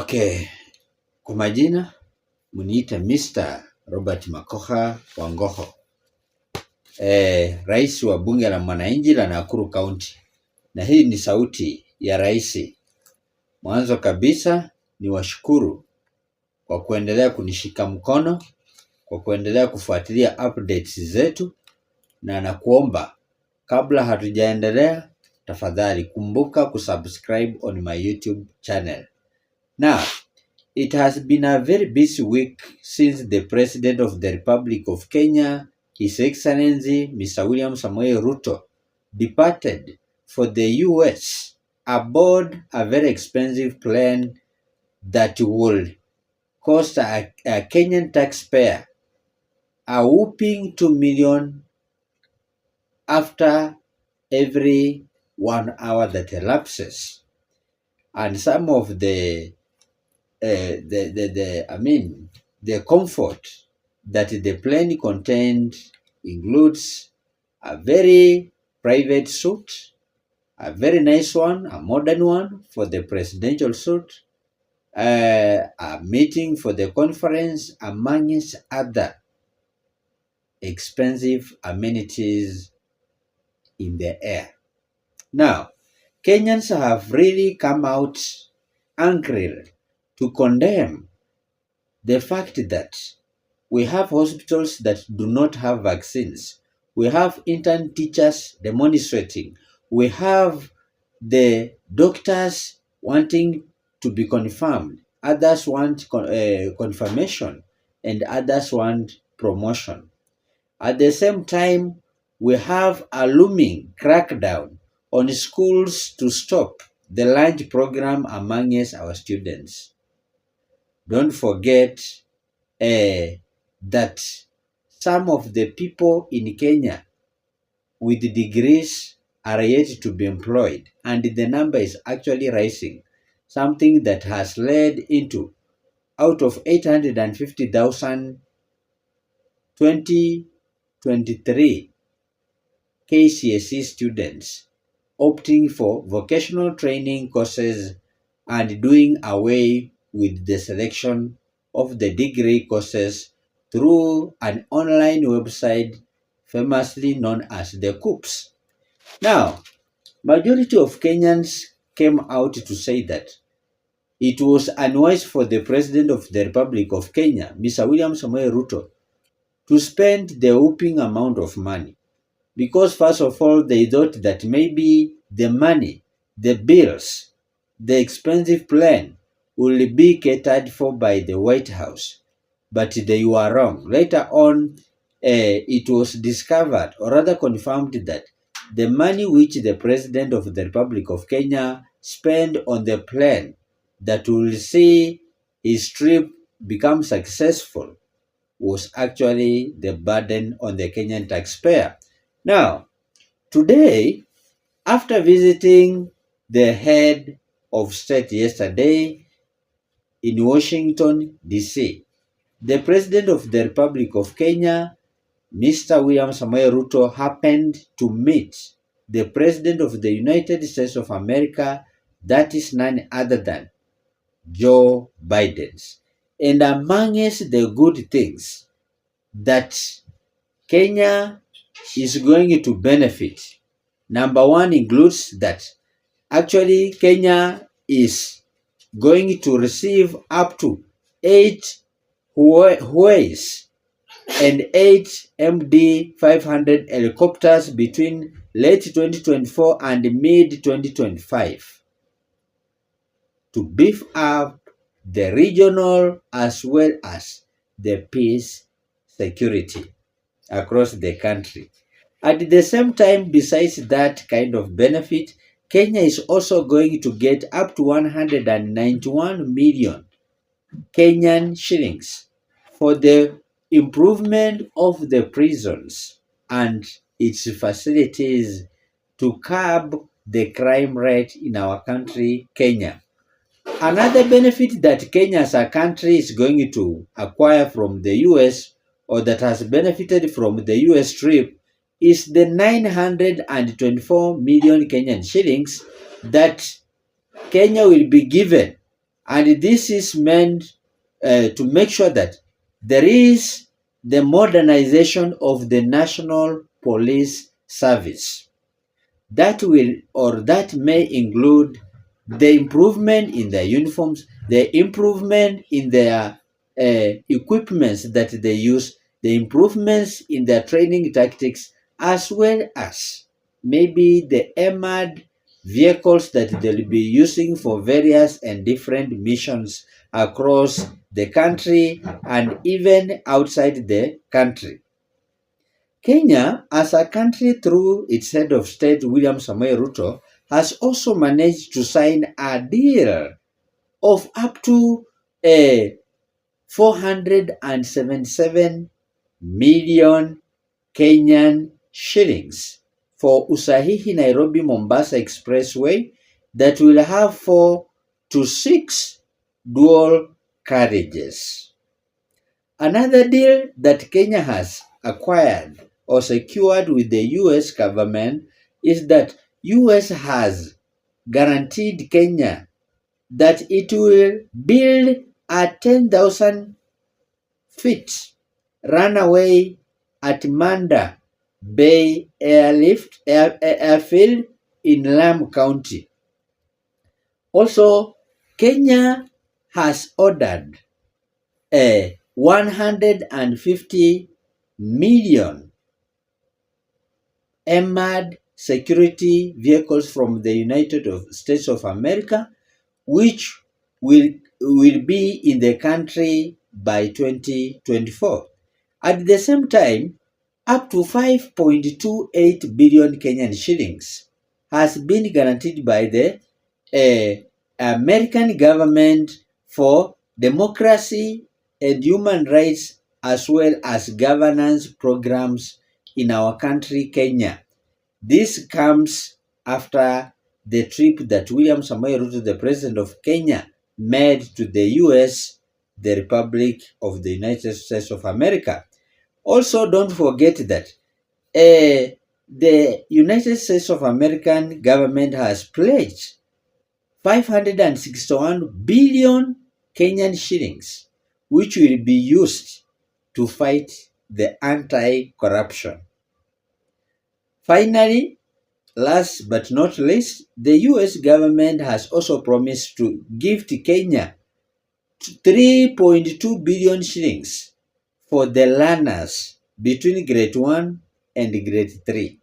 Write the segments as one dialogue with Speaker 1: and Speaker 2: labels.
Speaker 1: Okay, kwa majina muniita Mr. Robert Makoha Wangoho, rais wa bunge la mwananchi la Nakuru County, na hii ni sauti ya Raisi. Mwanzo kabisa ni washukuru kwa kuendelea kunishika mkono, kwa kuendelea kufuatilia updates zetu, na nakuomba kabla hatujaendelea, tafadhali kumbuka kusubscribe on my YouTube channel. Now, it has been a very busy week since the President of the Republic of Kenya, His Excellency Mr. William Samoei Ruto, departed for the US aboard a very expensive plane that will cost a Kenyan taxpayer a whopping 2 million after every 1 hour that elapses. And some of the comfort that the plane contained includes a very private suite, a very nice one, a modern one for the presidential suite, a meeting for the conference, amongst other expensive amenities in the air. Now, Kenyans have really come out angry to condemn the fact that we have hospitals that do not have vaccines. We have intern teachers demonstrating. We have the doctors wanting to be confirmed. Others want confirmation, and others want promotion. At the same time, we have a looming crackdown on schools to stop the lunch program amongst our students. Don't forget that some of the people in Kenya with degrees are yet to be employed, and the number is actually rising, something that has led into, out of 850,000 2023 KCSE students opting for vocational training courses and doing away with the selection of the degree courses through an online website famously known as the COOPS. Now, majority of Kenyans came out to say that it was unwise for the President of the Republic of Kenya, Mr. William Samoei Ruto, to spend the whopping amount of money, because first of all, they thought that maybe the money, the bills, the expensive plan will be catered for by the White House, but they were wrong. Later on, it was discovered, or rather confirmed, that the money which the President of the Republic of Kenya spent on the plan that will see his trip become successful was actually the burden on the Kenyan taxpayer. Now, today, after visiting the head of state yesterday in Washington, D.C., the President of the Republic of Kenya, Mr. William Samoei Ruto, happened to meet the President of the United States of America, that is none other than Joe Biden. And amongst the good things that Kenya is going to benefit, number one includes that actually Kenya is going to receive up to 8 Hueis and 8 MD-500 helicopters between late 2024 and mid-2025 to beef up the regional as well as the peace security across the country. At the same time, besides that kind of benefit, Kenya is also going to get up to 191 million Kenyan shillings for the improvement of the prisons and its facilities to curb the crime rate in our country, Kenya. Another benefit that Kenya as a country is going to acquire from the US, or that has benefited from the US trip, is the 924 million Kenyan shillings that Kenya will be given And this is meant to make sure that there is the modernization of the National Police Service. That will or that may include the improvement in their uniforms, the improvement in their equipments that they use, the improvements in their training tactics, as well as maybe the armored vehicles that they'll be using for various and different missions across the country and even outside the country. Kenya, as a country through its head of state, William Samoei Ruto, has also managed to sign a deal of up to 477 million Kenyan shillings for Usahihi Nairobi Mombasa Expressway that will have 4 to 6 dual carriages. Another deal that Kenya has acquired or secured with the US government is that US has guaranteed Kenya that it will build a 10,000 feet runway at Manda Bay Airfield in Lamu County. Also, Kenya has ordered 150 million armored security vehicles from the United States of America, which will be in the country by 2024. At the same time, up to 5.28 billion Kenyan shillings has been guaranteed by the American government for democracy and human rights, as well as governance programs in our country, Kenya. This comes after the trip that William Samoei Ruto, the president of Kenya, made to the US, the Republic of the United States of America. Also, don't forget that the United States of American government has pledged 561 billion Kenyan shillings, which will be used to fight the anti-corruption. Finally, last but not least, the US government has also promised to give to Kenya 3.2 billion shillings for the learners between grade 1 and grade 3.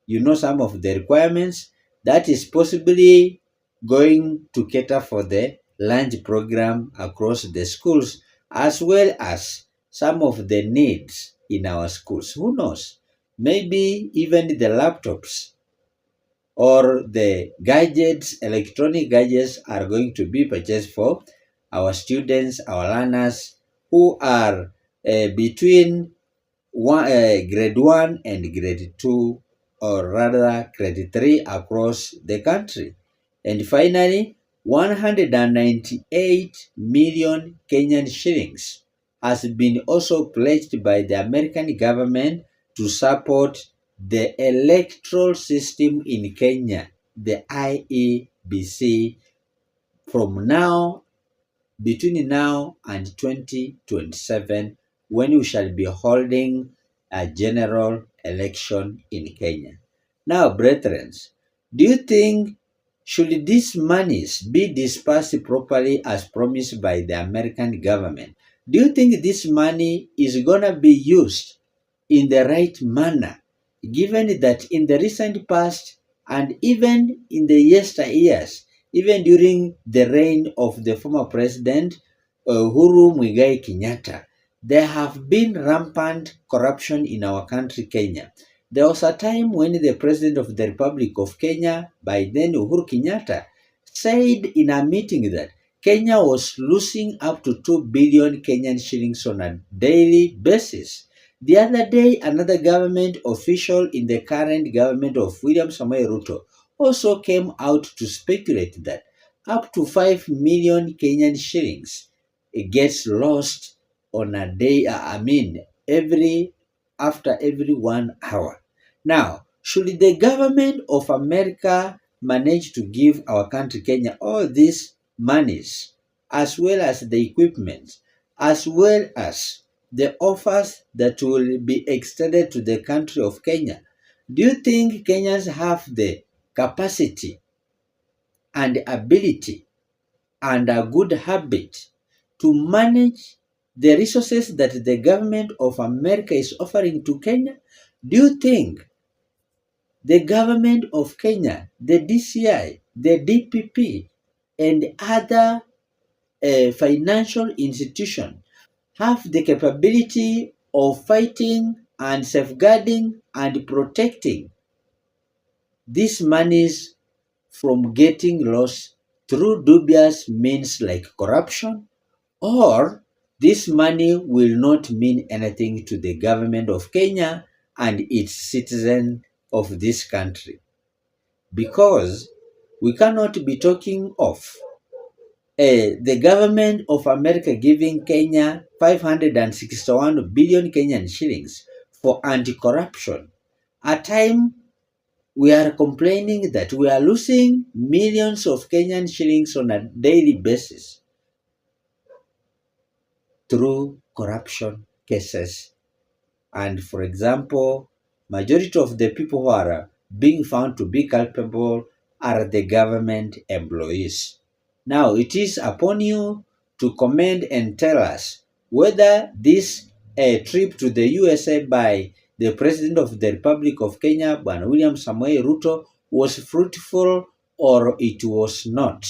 Speaker 1: You know some of the requirements that is possibly going to cater for the lunch program across the schools, as well as some of the needs in our schools. Who knows? Maybe even the laptops or the gadgets, electronic gadgets are going to be purchased for our students, our learners who are between grade 1 and grade 2, or rather grade 3 across the country. And finally, 198 million Kenyan shillings has been also pledged by the American government to support the electoral system in Kenya, the IEBC, from now between now and 2027, when we shall be holding a general election in Kenya. Now, brethren, do you think should these monies be dispersed properly as promised by the American government? Do you think this money is going to be used in the right manner, given that in the recent past and even in the yesteryears, even during the reign of the former president Uhuru Muigai Kenyatta, there have been rampant corruption in our country, Kenya. There was a time when the President of the Republic of Kenya, by then Uhuru Kenyatta, said in a meeting that Kenya was losing up to 2 billion Kenyan shillings on a daily basis. The other day, another government official in the current government of William Samoei Ruto also came out to speculate that up to 5 million Kenyan shillings gets lost on a day, after every 1 hour. Now, should the government of America manage to give our country Kenya all these monies as well as the equipment, as well as the offers that will be extended to the country of Kenya, do you think Kenyans have the capacity and ability and a good habit to manage the resources that the government of America is offering to Kenya? Do you think the government of Kenya, the DCI, the DPP, and other financial institutions have the capability of fighting and safeguarding and protecting these monies from getting lost through dubious means like corruption, or this money will not mean anything to the government of Kenya and its citizens of this country? Because we cannot be talking of the government of America giving Kenya 561 billion Kenyan shillings for anti-corruption. At time we are complaining that we are losing millions of Kenyan shillings on a daily basis through corruption cases. And for example, majority of the people who are being found to be culpable are the government employees. Now it is upon you to comment and tell us whether this trip to the USA by the President of the Republic of Kenya, Bwana William Samoei Ruto, was fruitful or it was not.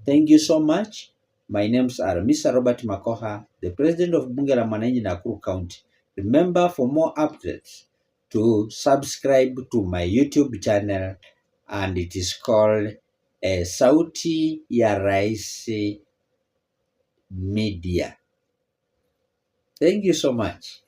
Speaker 1: Thank you so much. My names are Mr. Robert Makoha, the President of Bunge la Mwananchi Nakuru County. Remember, for more updates, to subscribe to my YouTube channel, and it is called Sauti ya Raisi Media. Thank you so much.